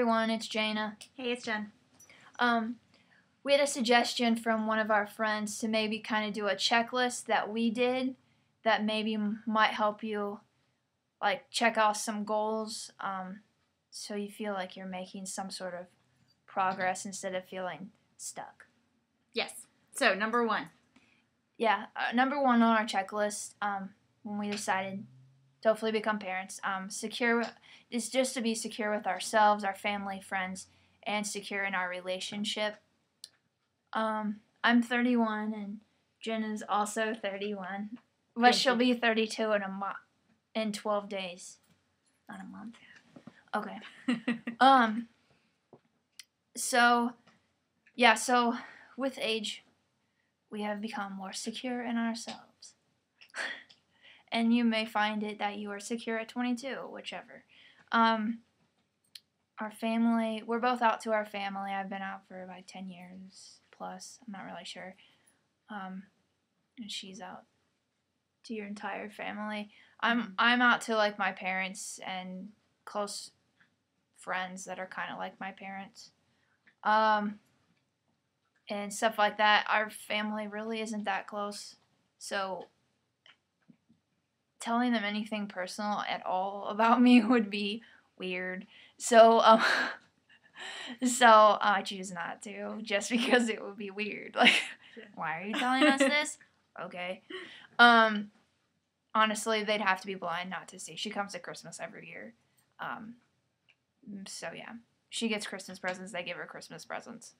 everyone, it's Jana. Hey, it's Jen. We had a suggestion from one of our friends to maybe kind of do a checklist that we did that maybe might help you, like, check off some goals, so you feel like you're making some sort of progress instead of feeling stuck. Yes. So, number one. Yeah, number one on our checklist, when we decided to hopefully become parents, secure is just to be secure with ourselves, our family, friends, and secure in our relationship. I'm 31 and Jen is also 31, but she'll be 32 in 12 days, not a month. Okay. So with age, we have become more secure in ourselves. And you may find it that you are secure at 22, whichever. Our family, we're both out to our family. I've been out for like 10 years plus. I'm not really sure. And she's out to your entire family. I'm out to like my parents and close friends that are kind of like my parents. And stuff like that. Our family really isn't that close. So telling them anything personal at all about me would be weird. So I choose not to, just because it would be weird. Like, why are you telling us this? Okay. Honestly, they'd have to be blind not to see. She comes to Christmas every year. So yeah. She gets Christmas presents, they give her Christmas presents.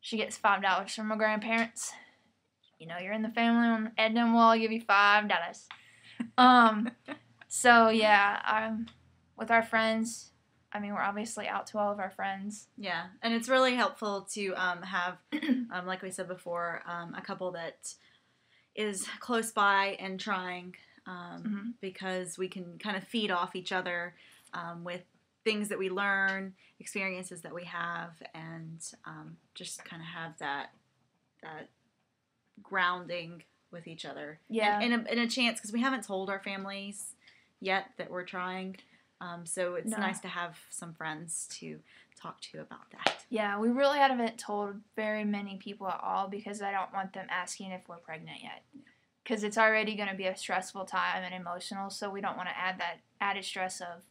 She gets $5 from her grandparents. You know, you're in the family on Edna, well, I'll give you $5. So yeah, with our friends, I mean, we're obviously out to all of our friends. Yeah, and it's really helpful to have, like we said before, a couple that is close by and trying, because we can kind of feed off each other with things that we learn, experiences that we have, and just kind of have that grounding with each other. Yeah. And a chance, because we haven't told our families yet that we're trying. So it's nice to have some friends to talk to about that. Yeah, we really haven't told very many people at all because I don't want them asking if we're pregnant yet. Because it's already going to be a stressful time and emotional, so we don't want to add that added stress of,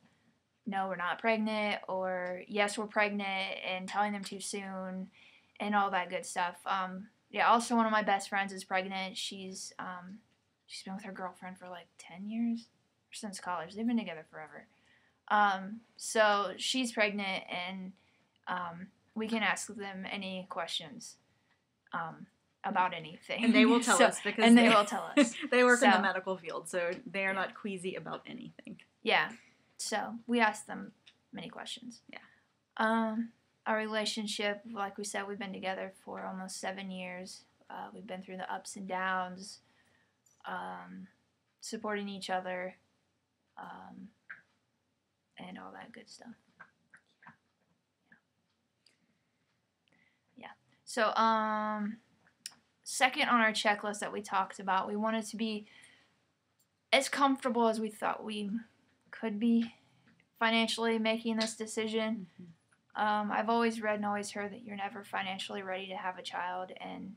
no, we're not pregnant, or yes, we're pregnant, and telling them too soon, and all that good stuff. Yeah, also one of my best friends is pregnant. She's been with her girlfriend for like 10 years, since college. They've been together forever. So she's pregnant, and we can ask them any questions about anything. And they will tell us, because they will tell us. They work in the medical field, so they are not queasy about anything. Yeah. So we ask them many questions. Yeah. Our relationship, like we said, we've been together for almost 7 years. We've been through the ups and downs, supporting each other, and all that good stuff. Yeah. So, second on our checklist that we talked about, we wanted to be as comfortable as we thought we could be financially making this decision. I've always read and always heard that you're never financially ready to have a child, and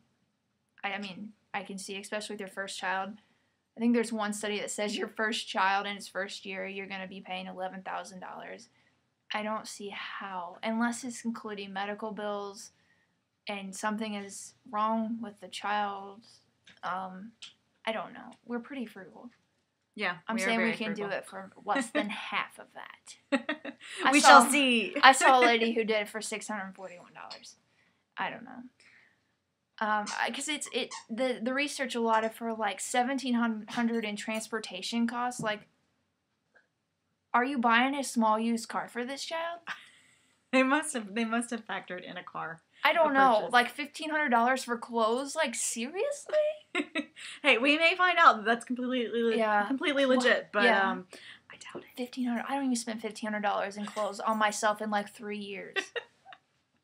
I mean, I can see, especially with your first child, I think there's one study that says your first child in its first year, you're going to be paying $11,000. I don't see how, unless it's including medical bills and something is wrong with the child. I don't know. We're pretty frugal. Yeah, I'm saying we can do it for less than half of that. We shall see. I saw a lady who did it for $641. I don't know. Because the research allotted for like $1,700 in transportation costs. Like, are you buying a small used car for this child? They must have factored in a car. I don't know, like $1,500 for clothes. Like, seriously? Hey, we may find out that that's completely legit, but I doubt it. $1,500. I don't even spend $1,500 in clothes on myself in like 3 years.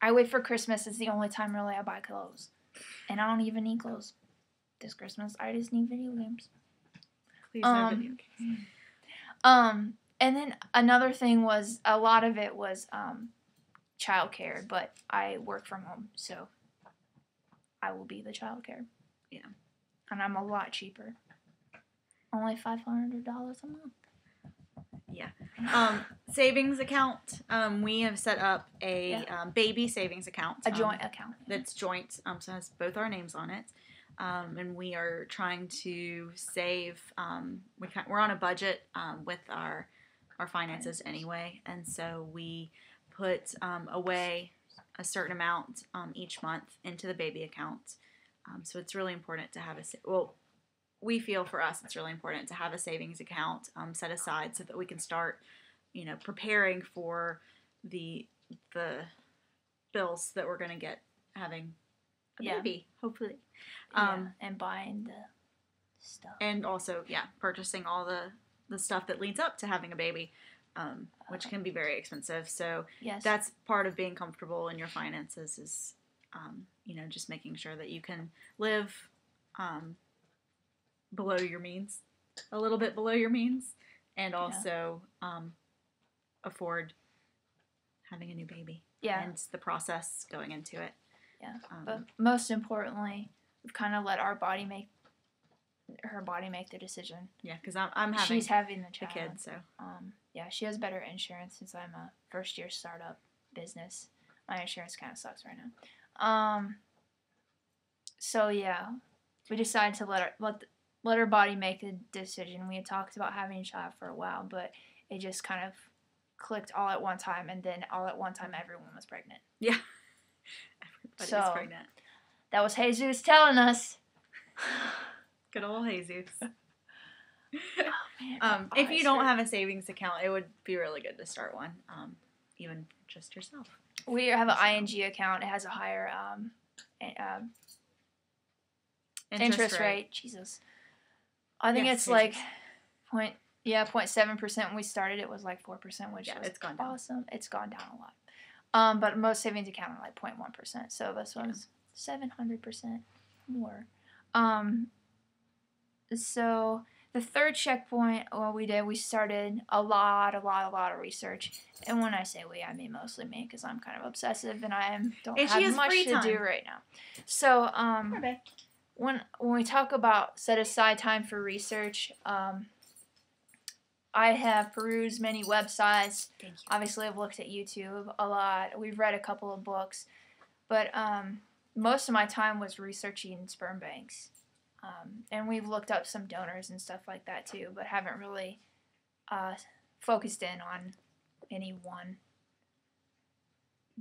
I wait for Christmas. It's the only time really I buy clothes, and I don't even need clothes this Christmas. I just need video games. Please no video games. And then another thing was, a lot of it was childcare, but I work from home, so I will be the childcare. Yeah. And I'm a lot cheaper. Only $500 a month. Yeah. Savings account. We have set up a baby savings account. A joint account. That's joint. So it has both our names on it. And we are trying to save. We're on a budget with our finances anyway, and so we put away a certain amount each month into the baby account. So it's really important to have we feel for us it's really important to have a savings account set aside so that we can start, preparing for the bills that we're going to get having a baby, hopefully. And buying the stuff. And also, purchasing all the stuff that leads up to having a baby, which can be very expensive. So that's part of being comfortable in your finances is, just making sure that you can live below your means, a little bit below your means, and also afford having a new baby. Yeah. And the process going into it. Yeah. But most importantly, we've kind of let her body make the decision. Yeah, because I'm having. She's having the child. Kid, so. She has better insurance since I'm a first year startup business. My insurance kind of sucks right now. So yeah, we decided to let her body make the decision. We had talked about having a child for a while, but it just kind of clicked all at one time, and then all at one time everyone was pregnant. Yeah. Everybody's pregnant. That was Jesus telling us. Good old Jesus. Oh, man, if you don't have a savings account, it would be really good to start one, even just yourself. We have an ING account. It has a higher interest rate. Jesus. I think it's like 0.7%. When we started, it was like 4%, which is it's gone down. Awesome. It's gone down a lot. But most savings accounts are like 0.1%. So this one's 700% more. So the third checkpoint, we started a lot of research. And when I say we, I mean mostly me, because I'm kind of obsessive and don't have much to do right now. So when we talk about set aside time for research, I have perused many websites. Thank you. Obviously, I've looked at YouTube a lot. We've read a couple of books. But most of my time was researching sperm banks. And we've looked up some donors and stuff like that too, but haven't really focused in on any one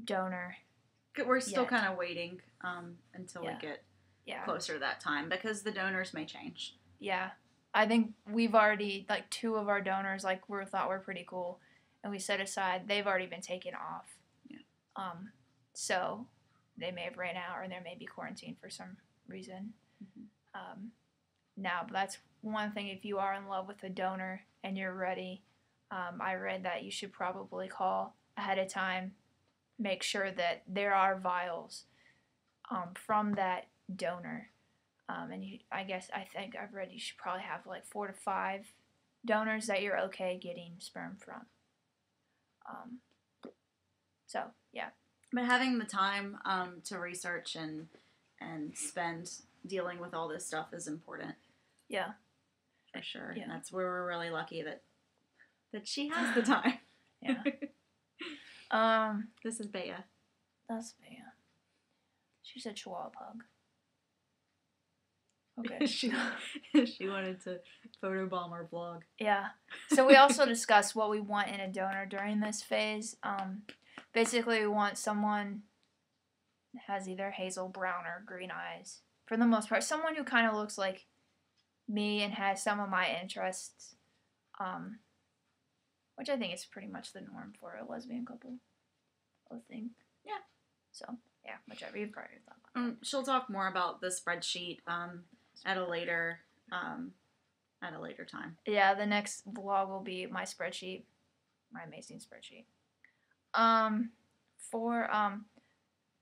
donor. We're still kind of waiting until we get closer to that time because the donors may change. Yeah. I think we've already, like, 2 of our donors, like, we thought were pretty cool, and we set aside, they've already been taken off. Yeah. So they may have ran out or there may be quarantined for some reason. Mm-hmm. Now, that's one thing. If you are in love with a donor and you're ready, I read that you should probably call ahead of time, make sure that there are vials from that donor. And I think I've read you should probably have like 4 to 5 donors that you're okay getting sperm from. So, yeah. But having the time to research and spend dealing with all this stuff is important. Yeah. For sure. Yeah. And that's where we're really lucky that she has the time. Yeah. This is Bea. That's Bea. She's a chihuahua pug. Okay. she wanted to photobomb our vlog. Yeah. So we also discussed what we want in a donor during this phase. Basically, we want someone that has either hazel, brown, or green eyes. For the most part, someone who kind of looks like me and has some of my interests, which I think is pretty much the norm for a lesbian couple, I think. Yeah. So, yeah, whichever. You've probably thought about that. She'll talk more about the spreadsheet at a later time. Yeah, the next vlog will be my spreadsheet, my amazing spreadsheet. For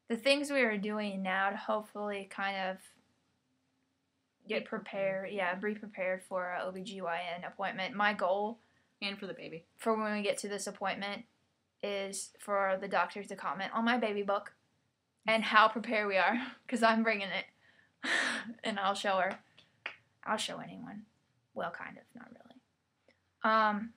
the things we are doing now to hopefully kind of get prepared, be prepared for a OBGYN appointment. My goal, and for the baby, for when we get to this appointment, is for the doctors to comment on my baby book and how prepared we are, because I'm bringing it, and I'll show her. I'll show anyone. Well, kind of, not really.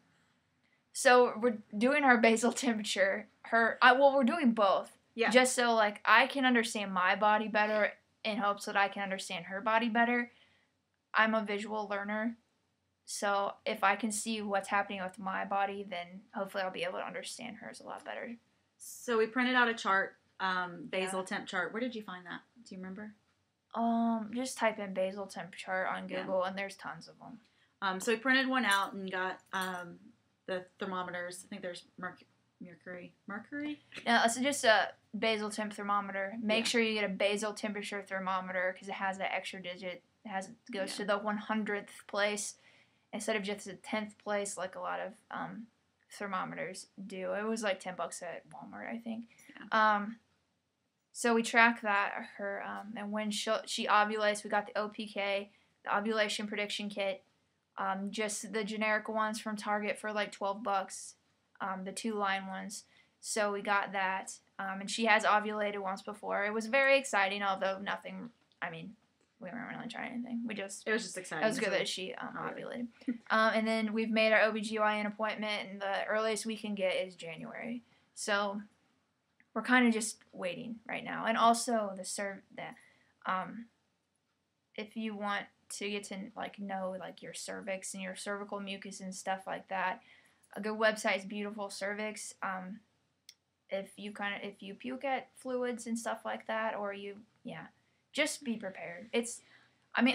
So we're doing our basal temperature. We're doing both. Yeah. Just so like I can understand my body better, in hopes that I can understand her body better. I'm a visual learner, so if I can see what's happening with my body, then hopefully I'll be able to understand hers a lot better. So we printed out a chart, basal temp chart. Where did you find that? Do you remember? Just type in basal temp chart on Google, and there's tons of them. So we printed one out and got the thermometers. I think there's mercury. Now, it's just a basal temp thermometer. Make sure you get a basal temperature thermometer, because it has that extra digit. It goes to the 100th place instead of just the 10th place like a lot of thermometers do. It was like $10 at Walmart, I think. Yeah. So we track that and when she ovulates, we got the OPK, the ovulation prediction kit, just the generic ones from Target for like $12, the 2-line ones. So we got that, and she has ovulated once before. It was very exciting, although nothing. I mean, we weren't really trying anything. It was just exciting. It was good that she ovulated. And then we've made our OBGYN appointment, and the earliest we can get is January. So we're kind of just waiting right now. And also if you want to get to like know like your cervix and your cervical mucus and stuff like that, a good website is Beautiful Cervix. If you puke at fluids and stuff like that, or just be prepared. I'm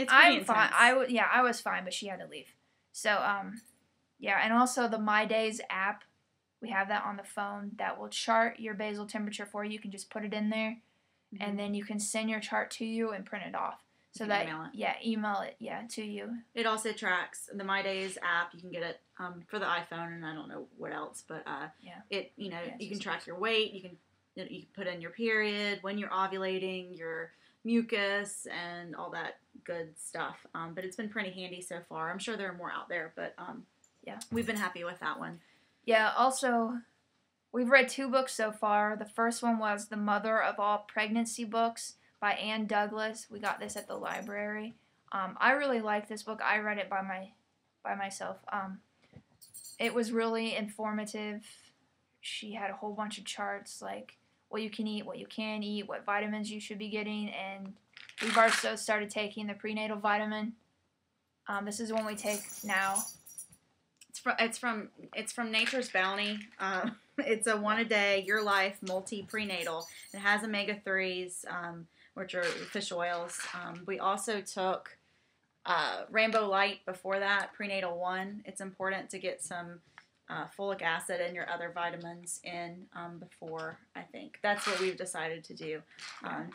fine. I was fine, but she had to leave. So and also the My Days app, we have that on the phone that will chart your basal temperature for you. You can just put it in there, and then you can send your chart to you and print it off. So email it to you. It also tracks the My Days app. You can get it for the iPhone, and I don't know what else, but you can track your weight. You can put in your period, when you're ovulating, your mucus, and all that good stuff. But it's been pretty handy so far. I'm sure there are more out there, but we've been happy with that one. Yeah. Also, we've read 2 books so far. The first one was The Mother of All Pregnancy Books by Ann Douglas. We got this at the library. I really like this book. I read it by myself. It was really informative. She had a whole bunch of charts, like what you can eat, what you can't eat, what vitamins you should be getting, and we've also started taking the prenatal vitamin. This is one we take now. It's from Nature's Bounty. It's a 1 a day, Your Life multi prenatal. It has omega-3s, which are fish oils. We also took Rainbow Light before that, prenatal 1. It's important to get some folic acid and your other vitamins in before, I think. That's what we've decided to do,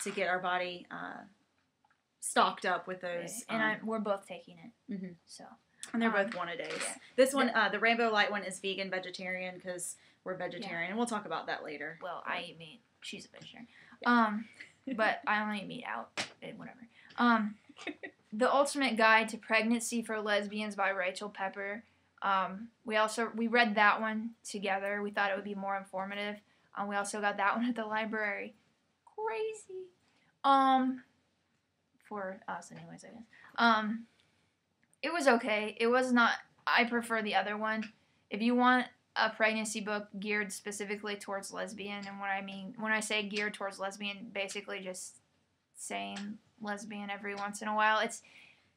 to get our body stocked up with those. And we're both taking it. Mm-hmm. So. And they're both 1 a day. Yeah. This one, the Rainbow Light one, is vegan vegetarian because we're vegetarian. And we'll talk about that later. Well, I eat meat. She's a vegetarian. Yeah. But I only eat meat out. Whatever. The Ultimate Guide to Pregnancy for Lesbians by Rachel Pepper. We read that one together. We thought it would be more informative. We also got that one at the library. Crazy. For us anyways, I guess. It was okay. It was not. I prefer the other one. If you want a pregnancy book geared specifically towards lesbian, and what I mean when I say geared towards lesbian, basically just saying lesbian every once in a while.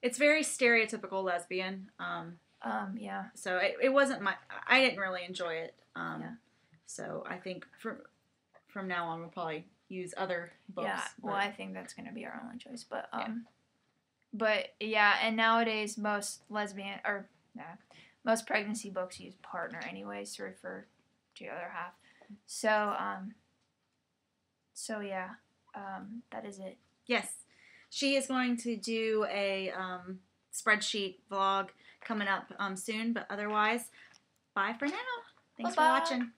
It's very stereotypical lesbian. Yeah. So it wasn't I didn't really enjoy it. So I think from now on we'll probably use other books. Yeah. Well, I think that's gonna be our only choice, but But yeah, and nowadays most pregnancy books use partner anyways to refer to your other half. So that is it. Yes, she is going to do a spreadsheet vlog coming up soon. But otherwise, bye for now. Thanks for watching.